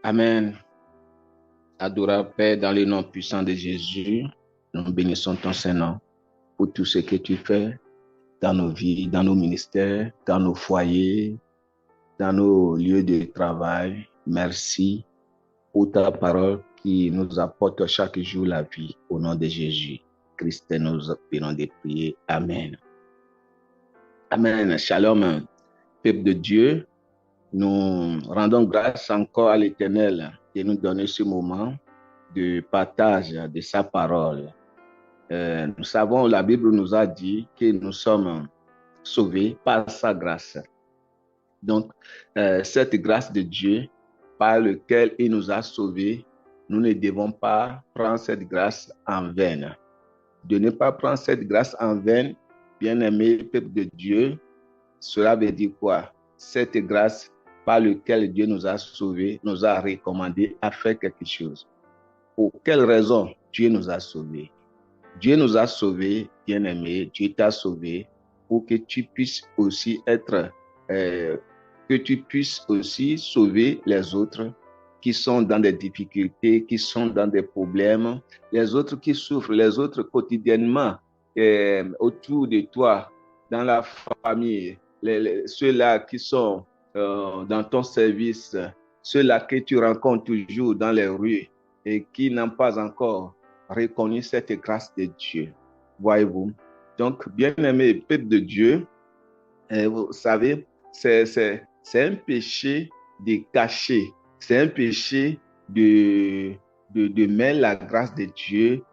Amen. Adorable Père, dans le nom puissant de Jésus, nous bénissons ton Saint-Nom pour tout ce que tu fais dans nos vies, dans nos ministères, dans nos foyers, dans nos lieux de travail. Merci pour ta parole qui nous apporte chaque jour la vie. Au nom de Jésus Christ, nous appelons de prier. Amen. Amen. Shalom, peuple de Dieu. Nous rendons grâce encore à l'Éternel de nous donner ce moment de partage de sa parole. Nous savons, la Bible nous a dit que nous sommes sauvés par sa grâce. Donc, cette grâce de Dieu par laquelle il nous a sauvés, nous ne devons pas prendre cette grâce en vain. De ne pas prendre cette grâce en vain, bien-aimé peuple de Dieu, cela veut dire quoi? Cette grâce par laquelle Dieu nous a sauvés, nous a recommandé à faire quelque chose. Pour quelle raison Dieu nous a sauvés? Dieu nous a sauvés, bien-aimé, Dieu t'a sauvé pour que tu puisses aussi sauver les autres qui sont dans des difficultés, qui sont dans des problèmes, les autres qui souffrent, les autres quotidiennement autour de toi, dans la famille, ceux-là qui sont dans ton service, ceux-là que tu rencontres toujours dans les rues et qui n'ont pas encore reconnu cette grâce de Dieu. Voyez-vous? Donc, bien-aimé peuple de Dieu, vous savez, c'est un péché de cacher, c'est un péché de mettre la grâce de Dieu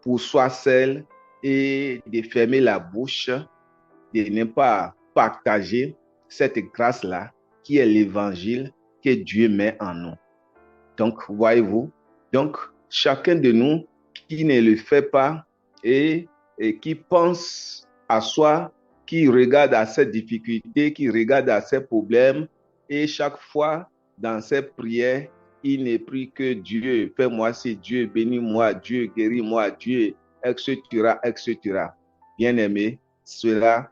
pour soi seul et de fermer la bouche, de ne pas partager cette grâce-là qui est l'évangile que Dieu met en nous. Donc, voyez-vous, donc chacun de nous qui ne le fait pas et qui pense à soi, qui regarde à ses difficultés, qui regarde à ses problèmes, et chaque fois dans ses prières, il ne prie que Dieu, fais-moi ci, Dieu, bénis-moi, Dieu, guéris-moi, Dieu, etc., etc. Bien-aimé, cela,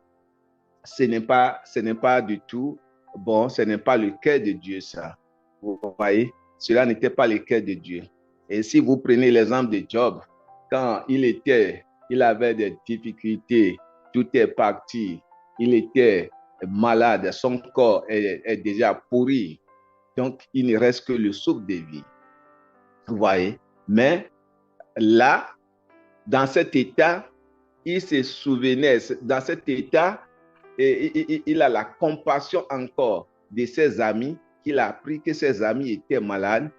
ce n'est pas du tout bon, ce n'est pas le cœur de Dieu, ça. Vous voyez, cela n'était pas le cœur de Dieu. Et si vous prenez l'exemple de Job, quand il avait des difficultés, tout est parti, il était malade, son corps est déjà pourri, donc il ne reste que le souffle de vie. Vous voyez, mais là, dans cet état, il se souvenait, dans cet état, il a la compassion encore de ses amis, qu'il a appris que ses amis étaient malades,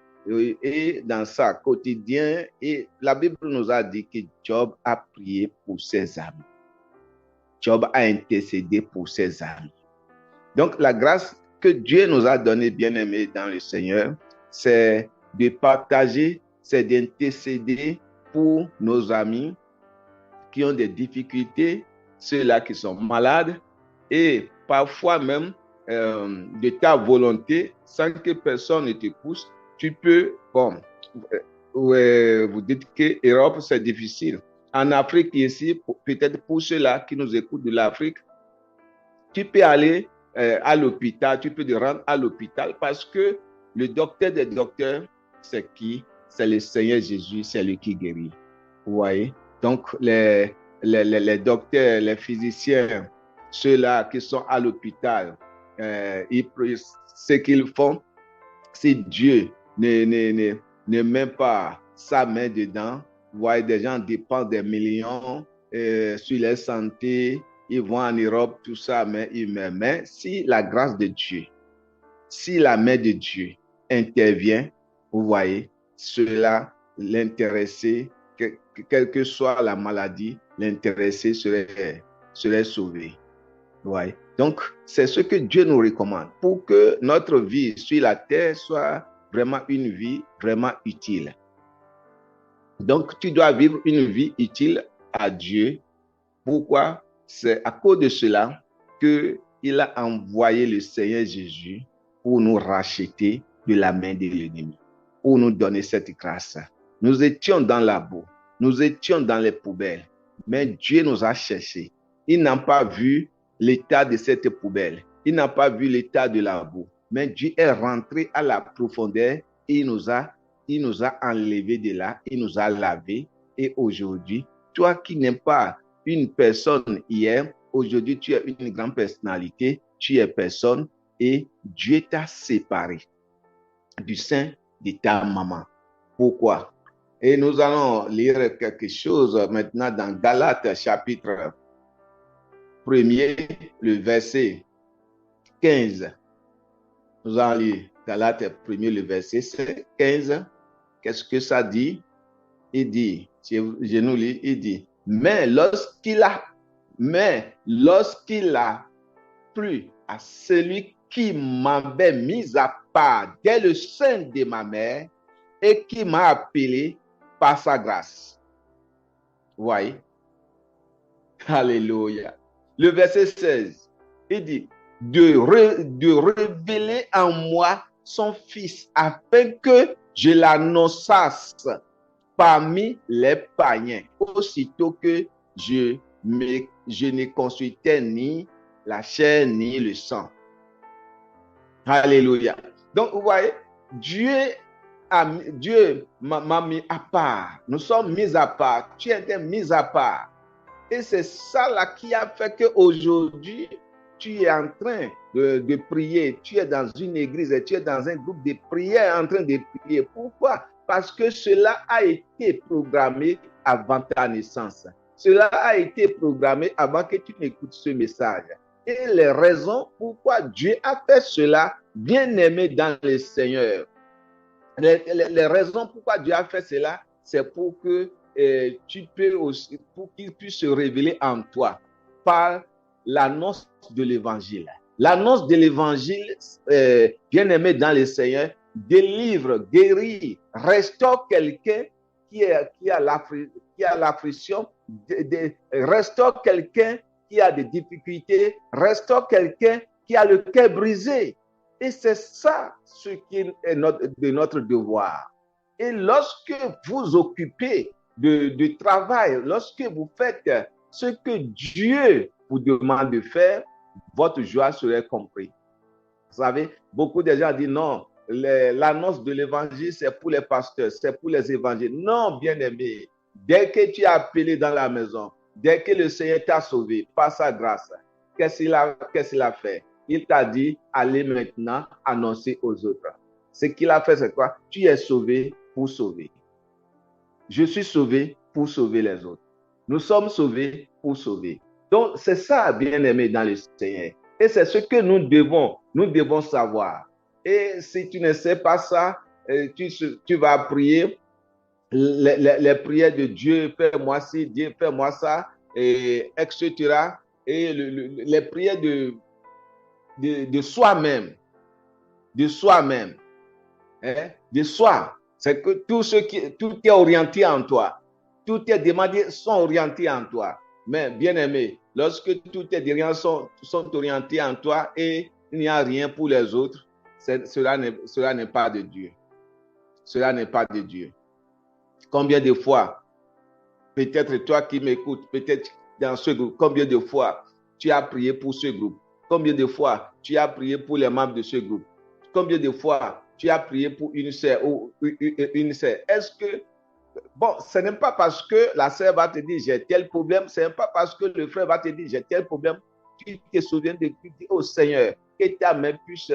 et dans sa quotidien, et la Bible nous a dit que Job a prié pour ses amis. Job a intercédé pour ses amis. Donc la grâce que Dieu nous a donnée, bien-aimés dans le Seigneur, c'est de partager, c'est d'intercéder pour nos amis qui ont des difficultés, ceux-là qui sont malades, et parfois même de ta volonté, sans que personne ne te pousse, tu peux, vous dites que l'Europe c'est difficile. En Afrique ici, peut-être pour ceux-là qui nous écoutent de l'Afrique, tu peux aller à l'hôpital, tu peux te rendre à l'hôpital parce que le docteur des docteurs, c'est qui? C'est le Seigneur Jésus, c'est lui qui guérit. Vous voyez? Donc, les docteurs, les physiciens, ceux-là qui sont à l'hôpital, ce qu'ils font, si Dieu ne met pas sa main dedans, vous voyez, des gens dépensent des millions sur leur santé, ils vont en Europe, tout ça, mais si la grâce de Dieu, si la main de Dieu intervient, vous voyez, cela, l'intéressé, quelle que soit la maladie, l'intéressé serait sauvé. Ouais. Donc, c'est ce que Dieu nous recommande pour que notre vie sur la terre soit vraiment une vie vraiment utile. Donc, tu dois vivre une vie utile à Dieu. Pourquoi? C'est à cause de cela qu'il a envoyé le Seigneur Jésus pour nous racheter de la main de l'ennemi, pour nous donner cette grâce. Nous étions dans la boue, nous étions dans les poubelles, mais Dieu nous a cherchés. Il n'a pas vu l'état de cette poubelle, il n'a pas vu l'état de la boue, mais Dieu est rentré à la profondeur et il nous a enlevés de là, il nous a lavés. Et aujourd'hui, toi qui n'es pas une personne hier, aujourd'hui tu es une grande personnalité, tu es personne et Dieu t'a séparé du sein de ta maman. Pourquoi? Et nous allons lire quelque chose maintenant dans Galates chapitre 1er, le verset 15. Nous allons lire Galates 1er, le verset 15. Qu'est-ce que ça dit? Il dit, je nous lis, il dit, mais lorsqu'il a plu à celui qui m'avait mis à part dès le sein de ma mère et qui m'a appelé par sa grâce. Vous voyez? Alléluia. Le verset 16, il dit, de révéler en moi son fils afin que je l'annonçasse parmi les païens, aussitôt que je ne consultais ni la chair ni le sang. Alléluia. Donc, vous voyez, Dieu m'a mis à part. Nous sommes mis à part. Tu étais mis à part. Et c'est ça là qui a fait qu'aujourd'hui, tu es en train de prier. Tu es dans une église et tu es dans un groupe de prière en train de prier. Pourquoi? Parce que cela a été programmé avant ta naissance. Cela a été programmé avant que tu n'écoutes ce message. Et les raisons pourquoi Dieu a fait cela, bien-aimé dans le Seigneur. Les raisons pourquoi Dieu a fait cela, c'est pour que tu peux aussi, pour qu'il puisse se révéler en toi par l'annonce de l'évangile. L'annonce de l'évangile, bien-aimé dans le Seigneur, délivre, guérit, restaure quelqu'un qui a l'affliction, restaure quelqu'un qui a des difficultés, restaure quelqu'un qui a le cœur brisé. Et c'est ça ce qui est de notre devoir. Et lorsque vous occupez de travail, lorsque vous faites ce que Dieu vous demande de faire, votre joie serait comprise. Vous savez, beaucoup de gens disent non, l'annonce de l'évangile, c'est pour les pasteurs, c'est pour les évangiles. Non, bien-aimé, dès que tu es appelé dans la maison, dès que le Seigneur t'a sauvé par sa grâce, qu'est-ce qu'il a fait? Il t'a dit, allez maintenant annoncer aux autres. Ce qu'il a fait, c'est quoi? Tu es sauvé pour sauver. Je suis sauvé pour sauver les autres. Nous sommes sauvés pour sauver. Donc, c'est ça, bien-aimé dans le Seigneur. Et c'est ce que nous devons savoir. Et si tu ne sais pas ça, tu vas prier les prières de Dieu, fais-moi ci, Dieu, fais-moi ça, et etc. Et les prières de soi-même, hein, de soi. C'est que tout est orienté en toi. Tout tes demandes sont orientées en toi. Mais bien aimé, lorsque toutes tes demandes sont orientées en toi et il n'y a rien pour les autres, cela n'est pas de Dieu. Cela n'est pas de Dieu. Combien de fois, peut-être toi qui m'écoutes, peut-être dans ce groupe, combien de fois tu as prié pour ce groupe? Combien de fois tu as prié pour les membres de ce groupe? Combien de fois tu as prié pour une sœur ou une sœur? Est-ce que, bon, ce n'est pas parce que la sœur va te dire j'ai tel problème, ce n'est pas parce que le frère va te dire j'ai tel problème, tu te souviens de prier au Seigneur, que ta main puisse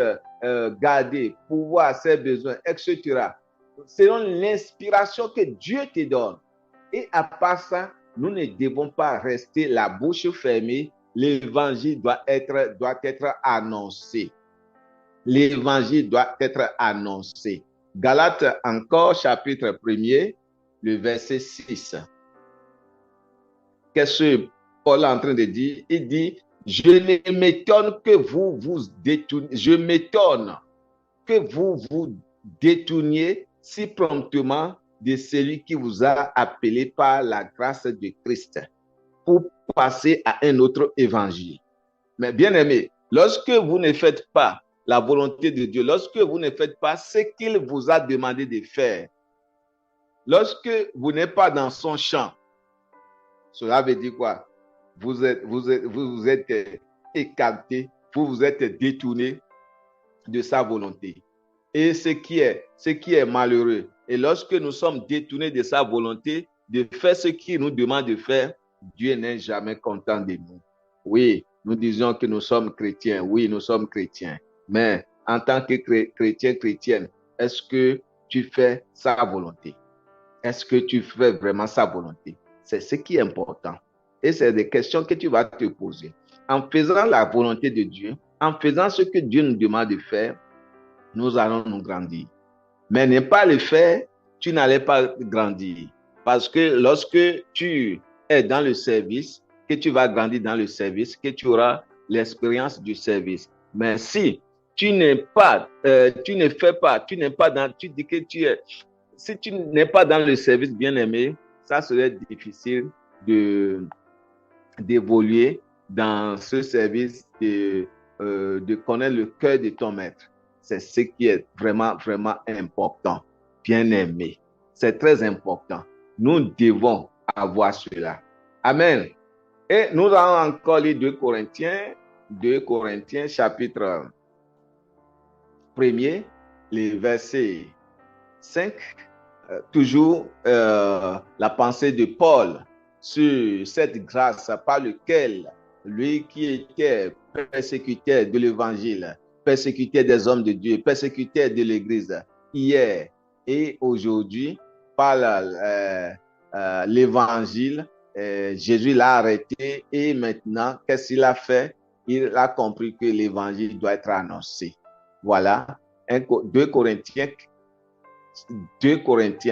garder, pouvoir ses besoins, etc. Selon l'inspiration que Dieu te donne. Et à part ça, nous ne devons pas rester la bouche fermée. L'évangile doit être annoncé. L'évangile doit être annoncé. Galates encore, chapitre 1er, le verset 6. Qu'est-ce que Paul est en train de dire? Il dit, je m'étonne que vous vous détourniez. Je m'étonne que vous vous détourniez si promptement de celui qui vous a appelé par la grâce de Christ pour passer à un autre évangile. Mais bien aimé, lorsque vous ne faites pas la volonté de Dieu, lorsque vous ne faites pas ce qu'il vous a demandé de faire, lorsque vous n'êtes pas dans son champ, cela veut dire quoi? Vous êtes écarté, vous vous êtes détourné de sa volonté. Et ce qui est malheureux, et lorsque nous sommes détournés de sa volonté, de faire ce qu'il nous demande de faire, Dieu n'est jamais content de nous. Oui, nous disons que nous sommes chrétiens. Oui, nous sommes chrétiens. Mais en tant que chrétienne, est-ce que tu fais sa volonté? Est-ce que tu fais vraiment sa volonté? C'est ce qui est important. Et c'est des questions que tu vas te poser. En faisant la volonté de Dieu, en faisant ce que Dieu nous demande de faire, nous allons nous grandir. Mais ne pas le faire, tu n'allais pas grandir. Parce que lorsque tu es dans le service, que tu vas grandir dans le service, que tu auras l'expérience du service. Mais si tu n'es pas, tu ne fais pas, tu n'es pas dans, tu dis que tu es, si tu n'es pas dans le service bien-aimé, ça serait difficile d'évoluer dans ce service, de connaître le cœur de ton maître. C'est ce qui est vraiment, vraiment important. Bien-aimé, c'est très important. Nous devons avoir cela. Amen. Et nous allons encore lire 2 Corinthiens chapitre 1er, les versets 5, toujours la pensée de Paul sur cette grâce par laquelle lui qui était persécuteur de l'évangile, persécuteur des hommes de Dieu, persécuteur de l'église, hier et aujourd'hui, par l'évangile, Jésus l'a arrêté et maintenant, qu'est-ce qu'il a fait? Il a compris que l'évangile doit être annoncé. Voilà, 2 Corinthiens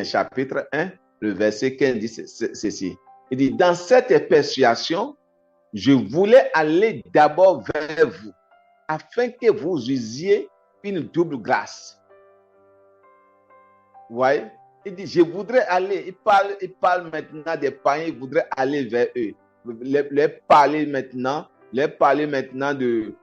chapitre 1, le verset 15 dit ceci. Il dit, dans cette persuasion, je voulais aller d'abord vers vous, afin que vous usiez une double grâce. Vous voyez? Il dit, je voudrais aller, il parle maintenant des païens, il voudrait aller vers eux. Les parler maintenant de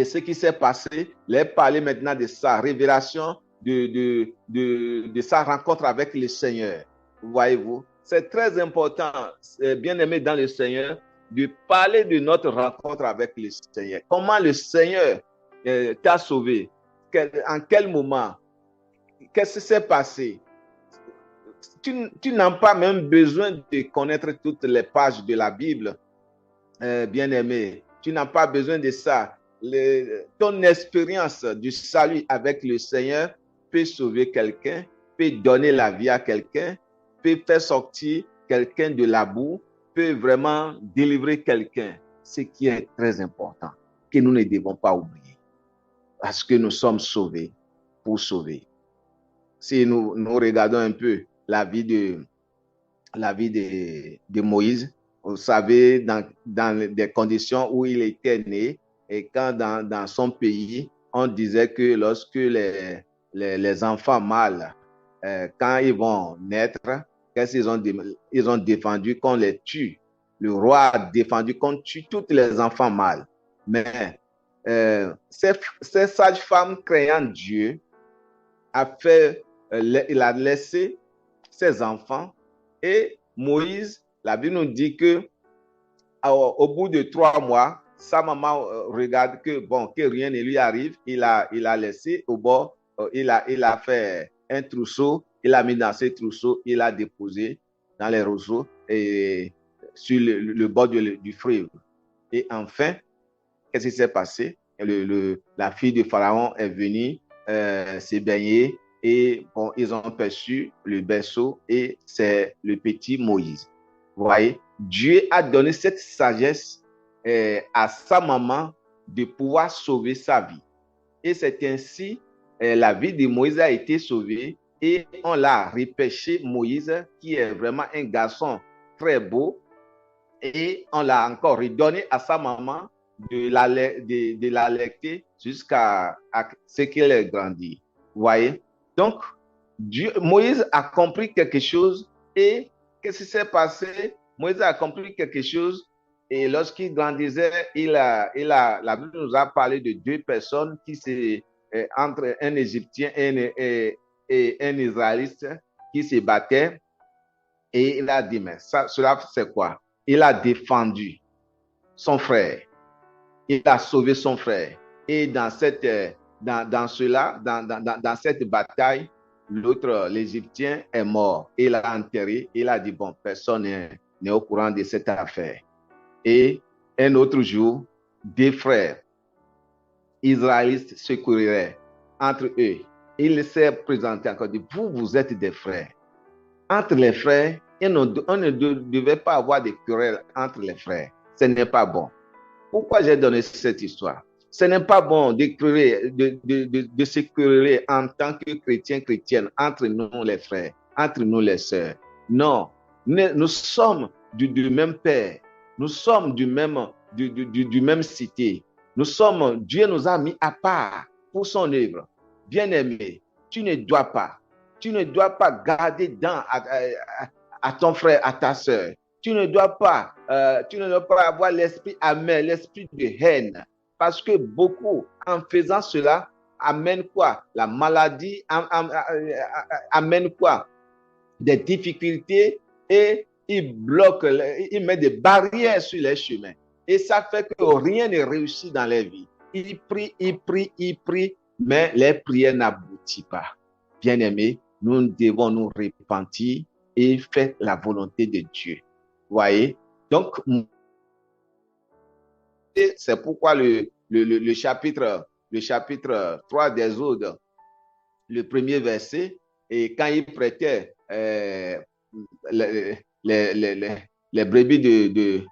ce qui s'est passé, les parler maintenant de sa révélation, de sa rencontre avec le Seigneur. Voyez-vous, c'est très important, bien aimé dans le Seigneur, de parler de notre rencontre avec le Seigneur. Comment le Seigneur t'a sauvé? En quel moment? Qu'est-ce qui s'est passé? Tu n'as pas même besoin de connaître toutes les pages de la Bible, bien aimé. Tu n'as pas besoin de ça. Ton expérience du salut avec le Seigneur peut sauver quelqu'un, peut donner la vie à quelqu'un, peut faire sortir quelqu'un de la boue, peut vraiment délivrer quelqu'un. Ce qui est très important, que nous ne devons pas oublier. Parce que nous sommes sauvés pour sauver. Si nous regardons un peu la vie de Moïse, vous savez, dans des conditions où il était né, et quand dans son pays, on disait que lorsque les enfants mâles, quand ils vont naître, qu'est-ce qu'ils ont défendu qu'on les tue. Le roi a défendu qu'on tue tous les enfants mâles. Mais ces sages-femmes craignant Dieu, il a laissé ses enfants et Moïse, la Bible nous dit que au bout de 3 mois, sa maman regarde que rien ne lui arrive. Il a laissé au bord, il a fait un trousseau, il a mis dans ce trousseau, il a déposé dans les roseaux et sur le bord du fleuve. Et enfin, qu'est-ce qui s'est passé? La fille de Pharaon est venue se baigner et bon, ils ont perçu le berceau et c'est le petit Moïse. Vous voyez, Dieu a donné cette sagesse à sa maman de pouvoir sauver sa vie. Et c'est ainsi la vie de Moïse a été sauvée et on l'a repêché Moïse, qui est vraiment un garçon très beau, et on l'a encore redonné à sa maman de l'allaiter jusqu'à ce qu'il ait grandi. Vous voyez? Donc, Moïse a compris quelque chose et qu'est-ce qui s'est passé? Moïse a compris quelque chose et lorsqu'il grandissait, la Bible nous a parlé de 2 personnes qui entre un Égyptien et un Israélite qui se battaient et il a dit, mais cela c'est quoi? Il a défendu son frère. Il a sauvé son frère. Et dans dans cette bataille, l'autre, l'Égyptien, est mort. Il a enterré. Il a dit, bon, personne n'est au courant de cette affaire. Et un autre jour, deux frères israélites se courraient entre eux. Il s'est présenté encore, dit, vous êtes des frères. Entre les frères, on ne devait pas avoir de querelles entre les frères. Ce n'est pas bon. Pourquoi j'ai donné cette histoire? Ce n'est pas bon de se quereller en tant que chrétiens, chrétiennes, entre nous les frères, entre nous les sœurs. Non, nous sommes du même Père, nous sommes du même cité. Dieu nous a mis à part pour son œuvre. Bien-aimé, tu ne dois pas garder à ton frère, à ta sœur. Tu ne dois pas avoir l'esprit amer, l'esprit de haine. Parce que beaucoup, en faisant cela, amènent quoi? La maladie amène quoi? Des difficultés et ils bloquent, ils mettent des barrières sur les chemins. Et ça fait que rien ne réussit dans les vies. Ils prient, mais les prières n'aboutissent pas. Bien-aimés, nous devons nous repentir et faire la volonté de Dieu. Voyez? Donc, c'est pourquoi le chapitre 3 d'Exode, le premier verset, et quand il prêtait les brebis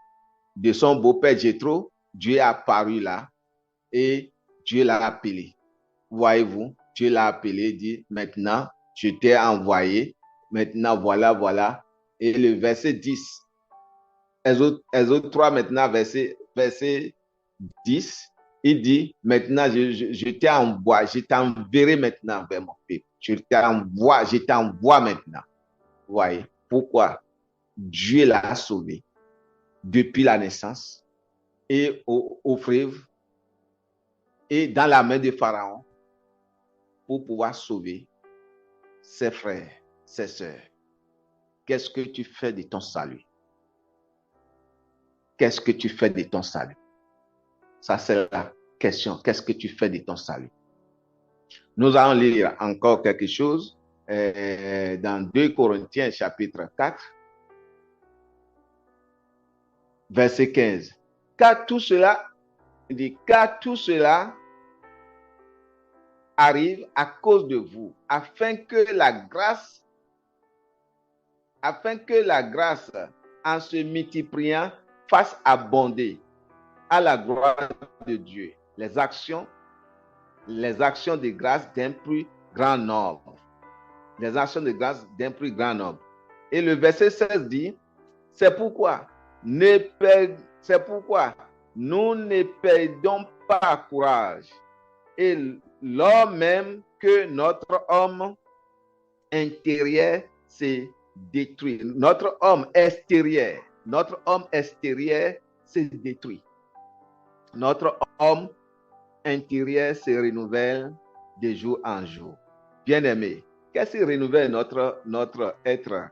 de son beau-père Jéthro, Dieu est apparu là et Dieu l'a appelé. Voyez-vous, Dieu l'a appelé, dit, maintenant, je t'ai envoyé, maintenant, voilà. Et le verset 10, Exode 3, maintenant, verset 10, il dit, maintenant, je t'enverrai maintenant vers mon peuple. Je t'envoie maintenant. Vous voyez, pourquoi? Dieu l'a sauvé depuis la naissance et au fleuve et dans la main de Pharaon pour pouvoir sauver ses frères, ses sœurs. Qu'est-ce que tu fais de ton salut? Qu'est-ce que tu fais de ton salut? Ça, c'est la question. Qu'est-ce que tu fais de ton salut? Nous allons lire encore quelque chose dans 2 Corinthiens chapitre 4, verset 15. Car tout cela arrive à cause de vous, afin que la grâce, en se multipliant, fasse abonder à la gloire de Dieu les actions de grâce d'un plus grand nombre. Les actions de grâce d'un plus grand nombre. Et le verset 16 dit, c'est pourquoi nous ne perdons pas courage. Et lors même que notre homme intérieur s'est détruit, notre homme extérieur s'est détruit. Notre homme intérieur se renouvelle de jour en jour. Bien-aimé, qu'est-ce qui renouvelle notre être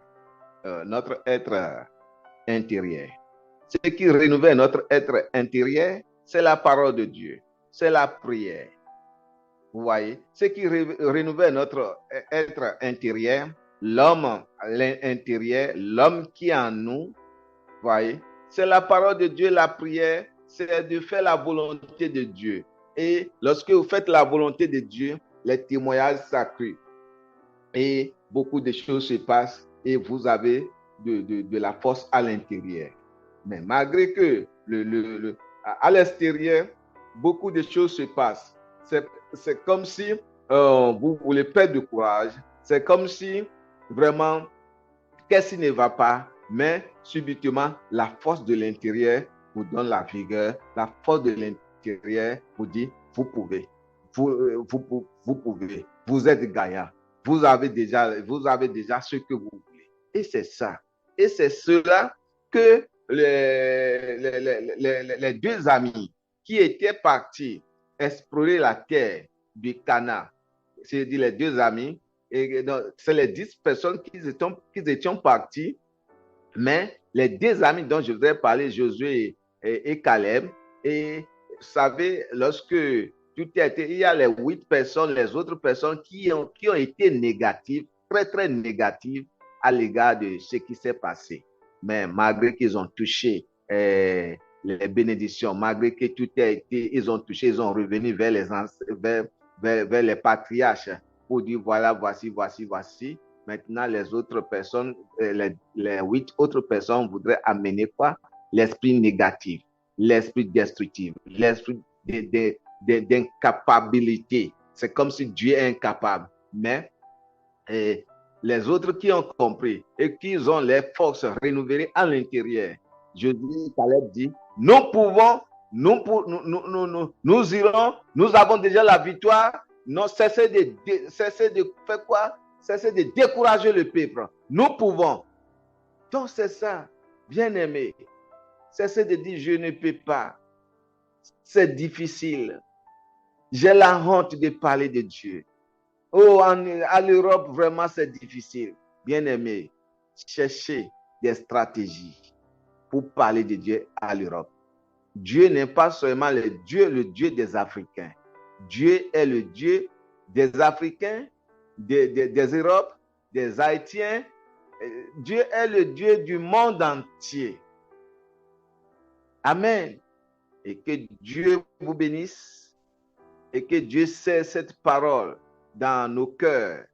intérieur? Ce qui renouvelle notre être intérieur, c'est la parole de Dieu, c'est la prière. Vous voyez, ce qui renouvelle notre être intérieur, l'homme intérieur, l'homme qui est en nous, vous voyez, c'est la parole de Dieu, la prière, c'est de faire la volonté de Dieu. Et lorsque vous faites la volonté de Dieu, les témoignages s'accruent. Et beaucoup de choses se passent et vous avez de la force à l'intérieur. Mais malgré que à l'extérieur, beaucoup de choses se passent. C'est comme si vous voulez perdre de courage. C'est comme si vraiment, qu'est-ce qui ne va pas? Mais subitement, la force de l'intérieur vous donne la vigueur. La force de l'intérieur vous dit, vous pouvez. Vous pouvez. Vous êtes gagnant. Vous avez déjà ce que vous voulez. Et c'est ça. Et c'est cela que les deux amis qui étaient partis explorer la terre du Canaan, c'est-à-dire les deux amis, et c'est les 10 personnes qui étaient partis, mais les deux amis dont je voudrais parler, Josué et Caleb, et vous savez, lorsque Il y a les 8 personnes, les autres personnes qui ont été négatives, très, très négatives à l'égard de ce qui s'est passé. Mais malgré qu'ils ont touché les bénédictions, malgré que tout a été, ils ont touché, ils ont revenu vers vers les patriarches pour dire voilà, voici. Maintenant, les autres personnes, les 8 autres personnes voudraient amener quoi? L'esprit négatif, l'esprit destructif, l'esprit d'incapabilité. C'est comme si Dieu est incapable. Mais les autres qui ont compris et qui ont les forces renouvelées à l'intérieur, Jésus dit, nous pouvons, nous irons, nous avons déjà la victoire. Non, cessez de faire quoi? Cessez de décourager le peuple. Nous pouvons. Donc c'est ça, bien aimé. Cessez de dire je ne peux pas. C'est difficile. J'ai la honte de parler de Dieu. Oh, à l'Europe, vraiment, c'est difficile. Bien aimé, cherchez des stratégies pour parler de Dieu à l'Europe. Dieu n'est pas seulement le Dieu des Africains. Dieu est le Dieu des Africains, des Europes, des Haïtiens. Dieu est le Dieu du monde entier. Amen. Et que Dieu vous bénisse et que Dieu sait cette parole dans nos cœurs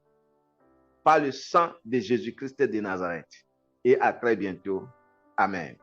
par le sang de Jésus-Christ de Nazareth. Et à très bientôt. Amen.